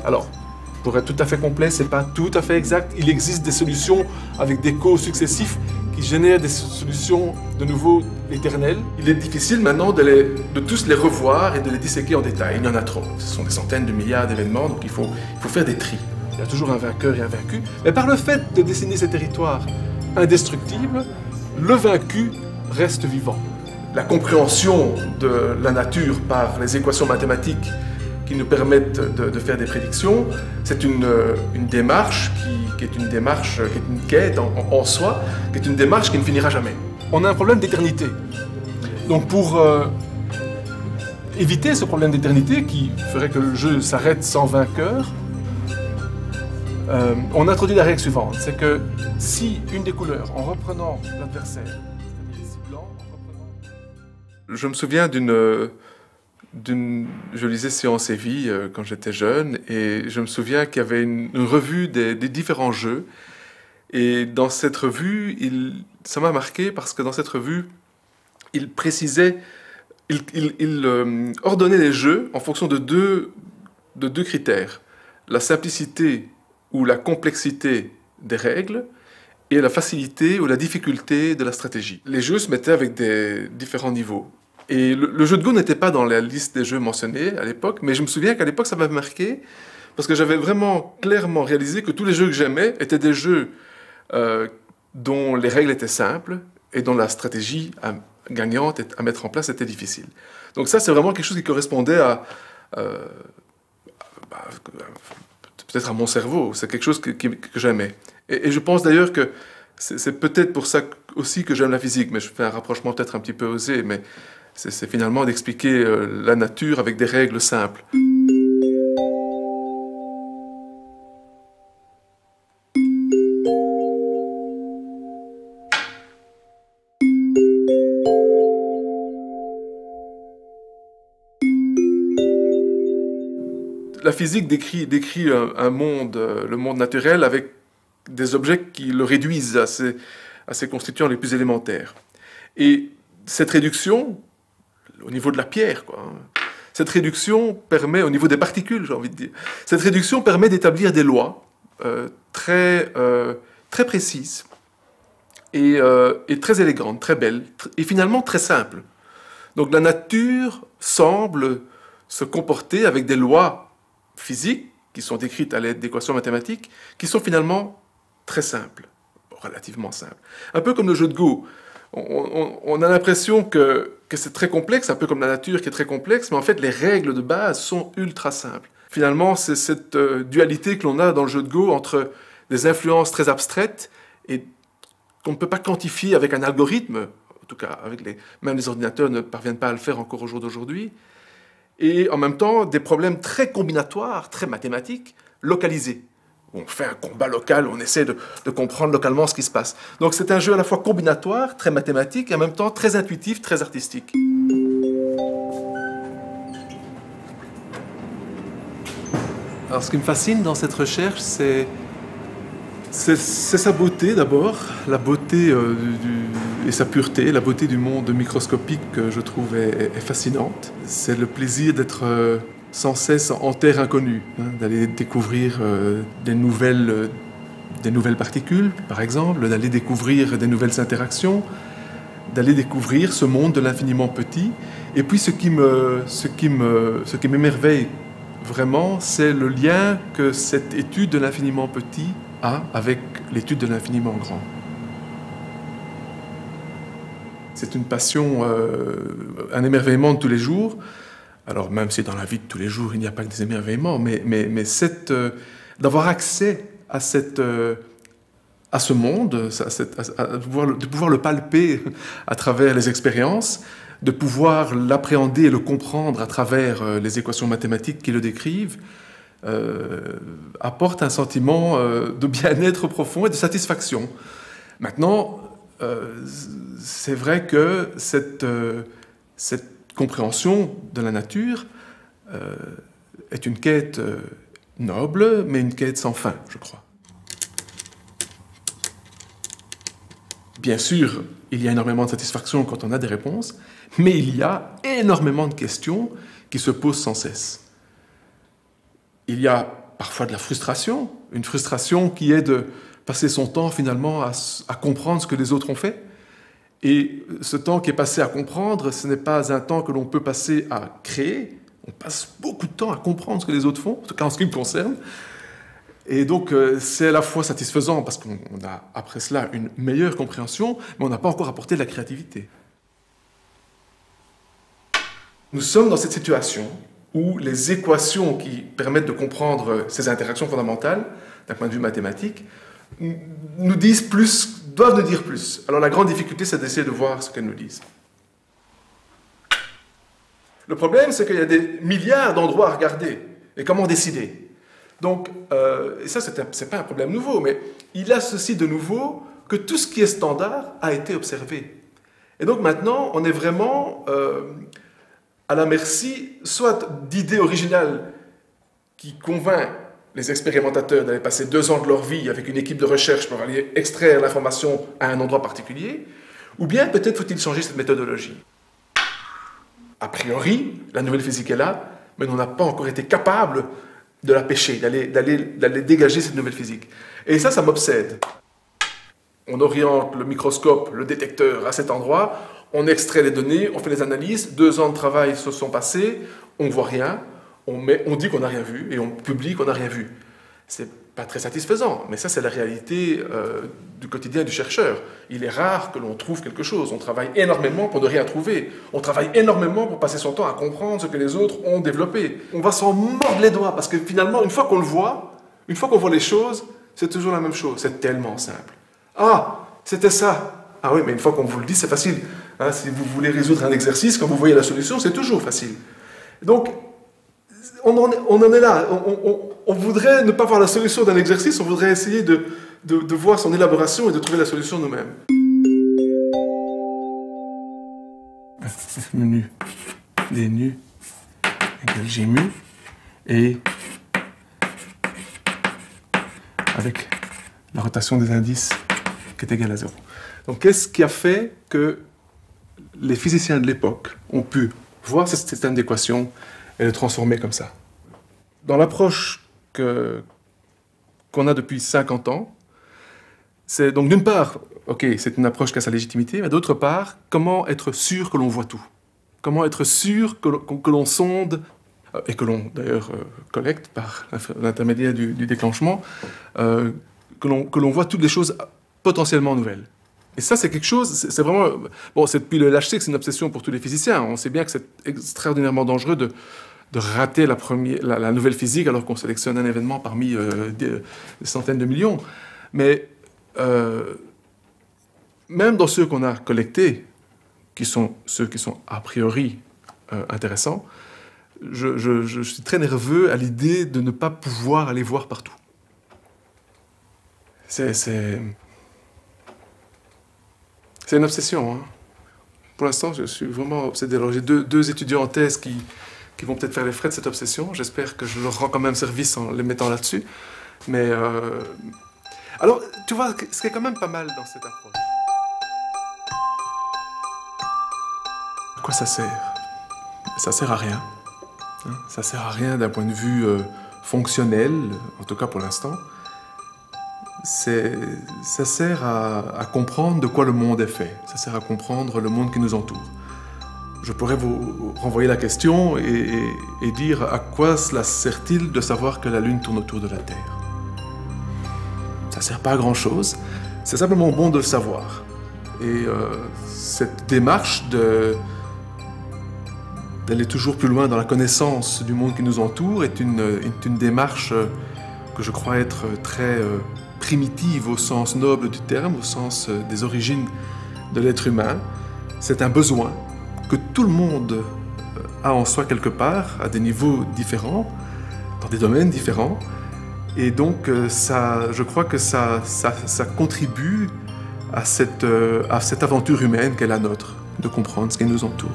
Alors, pour être tout à fait complet, c'est pas tout à fait exact. Il existe des solutions avec des causes successifs qui génèrent des solutions de nouveau éternelles. Il est difficile maintenant de tous les revoir et de les disséquer en détail. Il y en a trop. Ce sont des centaines de milliards d'événements, donc il faut faire des tris. Il y a toujours un vainqueur et un vaincu. Mais par le fait de dessiner ces territoires indestructibles, le vaincu reste vivant. La compréhension de la nature par les équations mathématiques qui nous permettent de faire des prédictions, c'est une démarche qui est une démarche, qui est une quête en soi, qui est une démarche qui ne finira jamais. On a un problème d'éternité. Donc pour éviter ce problème d'éternité qui ferait que le jeu s'arrête sans vainqueur, on introduit la règle suivante, c'est que si une des couleurs, en reprenant l'adversaire, c'est-à-dire ici blanc, en reprenant... Je me souviens je lisais Science et Vie quand j'étais jeune, et je me souviens qu'il y avait une revue des différents jeux, et dans cette revue, ça m'a marqué parce que dans cette revue, il précisait, il ordonnait les jeux en fonction de deux critères, la simplicité ou la complexité des règles, et la facilité ou la difficulté de la stratégie. Les jeux se mettaient avec des différents niveaux. Et le jeu de Go n'était pas dans la liste des jeux mentionnés à l'époque, mais je me souviens qu'à l'époque ça m'avait marqué, parce que j'avais vraiment clairement réalisé que tous les jeux que j'aimais étaient des jeux dont les règles étaient simples et dont la stratégie gagnante à mettre en place était difficile. Donc ça, c'est vraiment quelque chose qui correspondait à peut-être à mon cerveau, c'est quelque chose que j'aimais. Et je pense d'ailleurs que c'est peut-être pour ça aussi que j'aime la physique, mais je fais un rapprochement peut-être un petit peu osé, mais c'est finalement d'expliquer la nature avec des règles simples. La physique décrit un monde, le monde naturel, avec des objets qui le réduisent à ses constituants les plus élémentaires. Et cette réduction, au niveau de la pierre, cette réduction permet, au niveau des particules, j'ai envie de dire, cette réduction permet d'établir des lois très précises et très élégantes, très belles, et finalement très simples. Donc la nature semble se comporter avec des lois physiques qui sont décrites à l'aide d'équations mathématiques, qui sont finalement très simples, relativement simples. Un peu comme le jeu de Go. On a l'impression que c'est très complexe, un peu comme la nature qui est très complexe, mais en fait les règles de base sont ultra simples. Finalement, c'est cette dualité que l'on a dans le jeu de Go entre des influences très abstraites et qu'on ne peut pas quantifier avec un algorithme, en tout cas même les ordinateurs ne parviennent pas à le faire encore au jour d'aujourd'hui, et en même temps des problèmes très combinatoires, très mathématiques, localisés. On fait un combat local, on essaie de comprendre localement ce qui se passe. Donc c'est un jeu à la fois combinatoire, très mathématique, et en même temps très intuitif, très artistique. Alors ce qui me fascine dans cette recherche, c'est sa beauté d'abord, la beauté et sa pureté, la beauté du monde microscopique que je trouve est fascinante. C'est le plaisir d'être sans cesse en terre inconnue, d'aller découvrir des nouvelles particules, par exemple, d'aller découvrir des nouvelles interactions, d'aller découvrir ce monde de l'infiniment petit. Et puis ce qui m'émerveille vraiment, c'est le lien que cette étude de l'infiniment petit a avec l'étude de l'infiniment grand. C'est une passion, un émerveillement de tous les jours. Alors même si dans la vie de tous les jours, il n'y a pas que des émerveillements, mais d'avoir accès à ce monde, de pouvoir le palper à travers les expériences, de pouvoir l'appréhender et le comprendre à travers les équations mathématiques qui le décrivent, apporte un sentiment de bien-être profond et de satisfaction. Maintenant, c'est vrai que cette compréhension de la nature est une quête noble, mais une quête sans fin, je crois. Bien sûr, il y a énormément de satisfaction quand on a des réponses, mais il y a énormément de questions qui se posent sans cesse. Il y a parfois de la frustration, une frustration qui est de passer son temps finalement à comprendre ce que les autres ont fait. Et ce temps qui est passé à comprendre, ce n'est pas un temps que l'on peut passer à créer. On passe beaucoup de temps à comprendre ce que les autres font, en tout cas en ce qui me concerne. Et donc, c'est à la fois satisfaisant parce qu'on a, après cela, une meilleure compréhension, mais on n'a pas encore apporté de la créativité. Nous sommes dans cette situation où les équations qui permettent de comprendre ces interactions fondamentales, d'un point de vue mathématique, nous disent plus, doivent nous dire plus. Alors la grande difficulté, c'est d'essayer de voir ce qu'elles nous disent. Le problème, c'est qu'il y a des milliards d'endroits à regarder. Et comment décider? Donc, et ça, c'est pas un problème nouveau, mais il a ceci de nouveau que tout ce qui est standard a été observé. Et donc maintenant, on est vraiment à la merci soit d'idées originales qui convainquent les expérimentateurs d'aller passer 2 ans de leur vie avec une équipe de recherche pour aller extraire l'information à un endroit particulier, ou bien peut-être faut-il changer cette méthodologie. A priori, la nouvelle physique est là, mais on n'a pas encore été capable de la pêcher, d'aller dégager cette nouvelle physique. Et ça m'obsède. On oriente le microscope, le détecteur à cet endroit, on extrait les données, on fait les analyses, 2 ans de travail se sont passés, on ne voit rien, on dit qu'on n'a rien vu et on publie qu'on n'a rien vu. C'est pas très satisfaisant, mais ça c'est la réalité du quotidien du chercheur. Il est rare que l'on trouve quelque chose. On travaille énormément pour ne rien trouver. On travaille énormément pour passer son temps à comprendre ce que les autres ont développé. On va s'en mordre les doigts parce que finalement, une fois qu'on le voit, une fois qu'on voit les choses, c'est toujours la même chose. C'est tellement simple. Ah, c'était ça. Ah oui, mais une fois qu'on vous le dit, c'est facile. Hein, si vous voulez résoudre un exercice, quand vous voyez la solution, c'est toujours facile. Donc, on en est là. On voudrait ne pas voir la solution d'un exercice, on voudrait essayer de voir son élaboration et de trouver la solution nous-mêmes. Menu des nus égale G mu et avec la rotation des indices qui est égale à 0. Donc qu'est-ce qui a fait que les physiciens de l'époque ont pu voir ce système d'équations et le transformer comme ça? Dans l'approche qu'on a depuis 50 ans, c'est donc d'une part, ok, c'est une approche qui a sa légitimité, mais d'autre part, comment être sûr que l'on voit tout? Comment être sûr que l'on sonde, et que l'on d'ailleurs collecte par l'intermédiaire du déclenchement, que l'on voit toutes les choses potentiellement nouvelles. Et ça, c'est quelque chose, c'est vraiment... Bon, c'est depuis le LHC que c'est une obsession pour tous les physiciens. On sait bien que c'est extraordinairement dangereux de rater la nouvelle physique alors qu'on sélectionne un événement parmi des centaines de millions. Mais même dans ceux qu'on a collectés, qui sont ceux qui sont a priori intéressants, je suis très nerveux à l'idée de ne pas pouvoir aller voir partout. C'est une obsession. Hein. Pour l'instant, je suis vraiment obsédé. Alors, j'ai deux étudiants en thèse qui vont peut-être faire les frais de cette obsession. J'espère que je leur rends quand même service en les mettant là-dessus. Mais alors, tu vois, ce qui est quand même pas mal dans cette approche. À quoi ça sert? Ça sert à rien. Hein? Ça sert à rien d'un point de vue fonctionnel, en tout cas pour l'instant. Ça sert à comprendre de quoi le monde est fait. Ça sert à comprendre le monde qui nous entoure. Je pourrais vous renvoyer la question et dire à quoi cela sert-il de savoir que la Lune tourne autour de la Terre? Ça ne sert pas à grand-chose. C'est simplement bon de le savoir. Et cette démarche d'aller toujours plus loin dans la connaissance du monde qui nous entoure est une démarche que je crois être très primitive au sens noble du terme, au sens des origines de l'être humain. C'est un besoin que tout le monde a en soi quelque part, à des niveaux différents, dans des domaines différents. Et donc, je crois que ça contribue à cette aventure humaine qu'est la nôtre, de comprendre ce qui nous entoure.